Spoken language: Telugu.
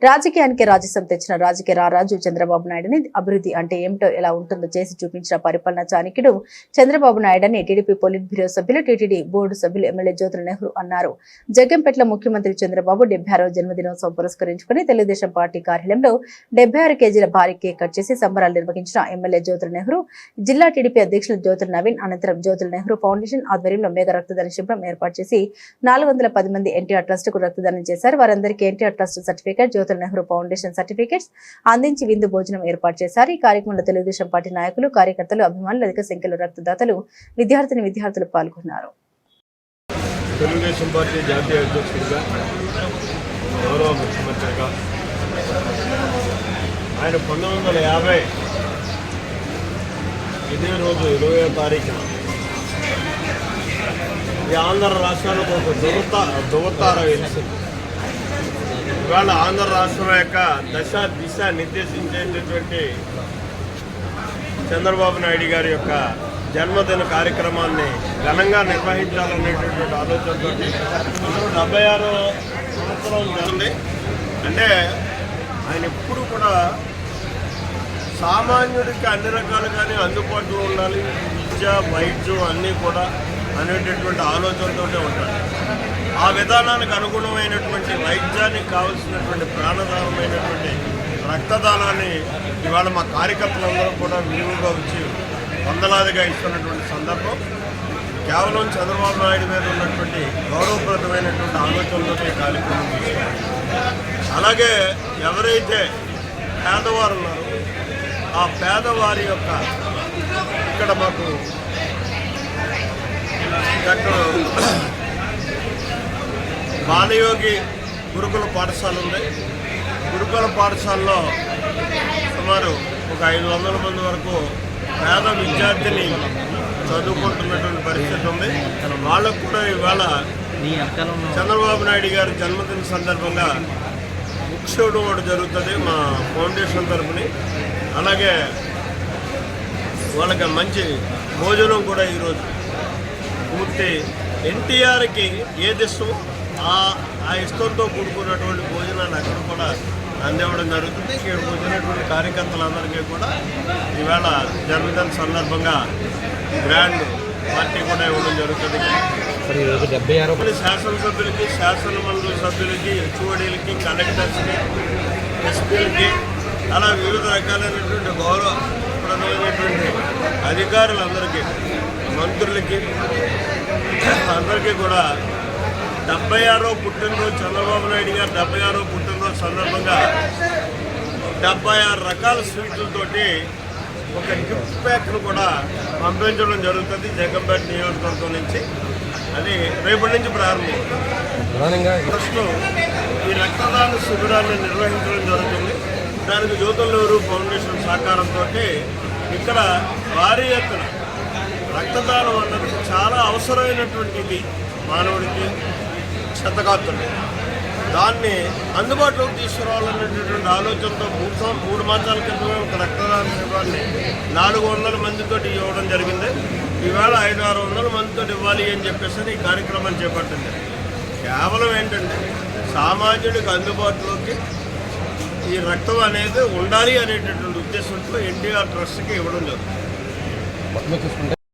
రాజకీయానికి రాజసం తెచ్చిన రాజకీయ రారాజు చంద్రబాబు నాయుడుని అభివృద్ధి అంటే ఏమిటో ఎలా ఉంటుందో చేసి చూపించిన పరిపాలన చాణక్యుడు చంద్రబాబు నాయుడని టీడీపీ పొలిట్ బ్యూరో సభ్యులు, టీటీడీ బోర్డు సభ్యులు ఎమ్మెల్యే జ్యోతుల నెహ్రూ అన్నారు. జగ్గంపేటలో ముఖ్యమంత్రి చంద్రబాబు 76వ జన్మదినోత్సవం పురస్కరించుకుని తెలుగుదేశం పార్టీ కార్యాలయంలో 76 కేజీల భారీ కేక్ కట్ చేసి సంబరాలు నిర్వహించిన ఎమ్మెల్యే జ్యోతుల నెహ్రూ, జిల్లా టీడీపీ అధ్యక్షులు జ్యోతుల నవీన్ అనంతరం జ్యోతుల నెహ్రూ ఫౌండేషన్ ఆధ్వర్యంలో మెగా రక్తదాన శిబిరం ఏర్పాటు చేసి 410 మంది ఎన్టీఆర్ ట్రస్ట్ కు రక్తదానం చేశారు. వారందరికీ NTR trust certificate, Jyothula Nehru foundation certificates అందించి విందు భోజనం ఏర్పాటు చేశారు. ఈ కార్యక్రమంలో తెలుగుదేశం పార్టీ నాయకులు, కార్యకర్తలు, అభిమానులు, అధిక సంఖ్యలో రక్తదాతలు, విద్యార్థులు పాల్గొన్నారు. తెలుగుదేశం పార్టీ జాతీయ అధ్యక్షుడిగా, గౌరవ ముఖ్యమంత్రిగా ఆయన 1950 ఇదే రోజు 20వ తారీఖున ఈ ఆంధ్ర రాష్ట్రానికి ఒక దువతార వెలిసింది. ఇవాళ ఆంధ్ర రాష్ట్రం యొక్క దిశ నిర్దేశించేటటువంటి చంద్రబాబు నాయుడు గారి యొక్క జన్మదిన కార్యక్రమాన్ని ఘనంగా నిర్వహించాలనేటటువంటి ఆలోచనతో 76వ సంవత్సరం జరుగుతుంది. అంటే ఆయన ఎప్పుడు కూడా సామాన్యుడికి అన్ని రకాలుగానే అందుబాటులో ఉండాలి, విద్య, వైద్యం అన్నీ కూడా అనేటటువంటి ఆలోచనతోనే ఉంటాడు. ఆ విధానానికి అనుగుణమైనటువంటి వైద్యానికి కావలసినటువంటి ప్రాణదానమైనటువంటి రక్తదానాన్ని ఇవాళ మా కార్యకర్తలందరూ కూడా విలువగా వచ్చి వందలాదిగా ఇస్తున్నటువంటి సందర్భం కేవలం చంద్రబాబు నాయుడు మీద ఉన్నటువంటి గౌరవప్రదమైనటువంటి ఆలోచనలతో ఈ కార్యక్రమం తీసుకున్నారు. అలాగే ఎవరైతే పేదవారు ఉన్నారో ఆ పేదవారి యొక్క ఇక్కడ మాకు డాక్టర్ బాలయోగి గురుకుల పాఠశాల ఉంది. గురుకుల పాఠశాలలో సుమారు ఒక 500 మంది వరకు పేద విద్యార్థిని చదువుకుంటున్నటువంటి పరిస్థితి ఉంది. వాళ్ళకు కూడా ఇవాళ చంద్రబాబు నాయుడు గారి జన్మదిన సందర్భంగా బుక్స్ ఇవ్వడం కూడా జరుగుతుంది మా ఫౌండేషన్ తరఫుని. అలాగే వాళ్ళకి మంచి భోజనం కూడా ఈరోజు పూర్తి ఎన్టీఆర్కి ఏది ఇష్టమో ఆ ఇష్టంతో కూడుకున్నటువంటి భోజనాన్ని అక్కడ కూడా అందివ్వడం జరుగుతుంది. ఇక్కడికి వచ్చినటువంటి కార్యకర్తలందరికీ కూడా ఈవేళ జన్మదిన సందర్భంగా గ్రాండ్ పార్టీ కూడా ఇవ్వడం జరుగుతుంది. శాసనసభ్యులకి, శాసనమండలి సభ్యులకి, హెచ్ఓడీలకి, కలెక్టర్స్కి, ఎస్పీలకి, అలా వివిధ రకాలైనటువంటి గౌరవప్రదమైనటువంటి అధికారులందరికీ, మంత్రులకి అందరికీ కూడా 76వ పుట్టినరోజు చంద్రబాబు నాయుడు గారు 76వ పుట్టినరోజు సందర్భంగా 76 రకాల స్వీట్లతోటి ఒక గిఫ్ట్ ప్యాక్ను కూడా పంపించడం జరుగుతుంది జగ్గంపేట నియోజకవర్గం నుంచి. అది రేపటి నుంచి ప్రారంభం. ప్రస్తుతం ఈ రక్తదాన శిబిరాన్ని నిర్వహించడం జరుగుతుంది. దానికి జ్యోతుల నెహ్రూ ఫౌండేషన్ సహకారంతో ఇక్కడ భారీ ఎత్తున రక్తదానం అన్నది చాలా అవసరమైనటువంటిది మానవుడికి, క్షతగాత్రుడు. దాన్ని అందుబాటులోకి తీసుకురావాలనేటటువంటి ఆలోచనతో 3 మాసాల క్రితమే ఒక రక్తదాన శిబిరాన్ని 400 మందితో ఇవ్వడం జరిగింది. ఈవేళ 500-600 మందితో ఇవ్వాలి అని చెప్పేసి ఈ కార్యక్రమాన్ని చేపట్టింది. కేవలం ఏంటంటే సామాన్యుడికి అందుబాటులోకి ఈ రక్తం అనేది ఉండాలి అనేటటువంటి ఉద్దేశంతో ఎన్టీఆర్ ట్రస్ట్కి ఇవ్వడం జరుగుతుంది.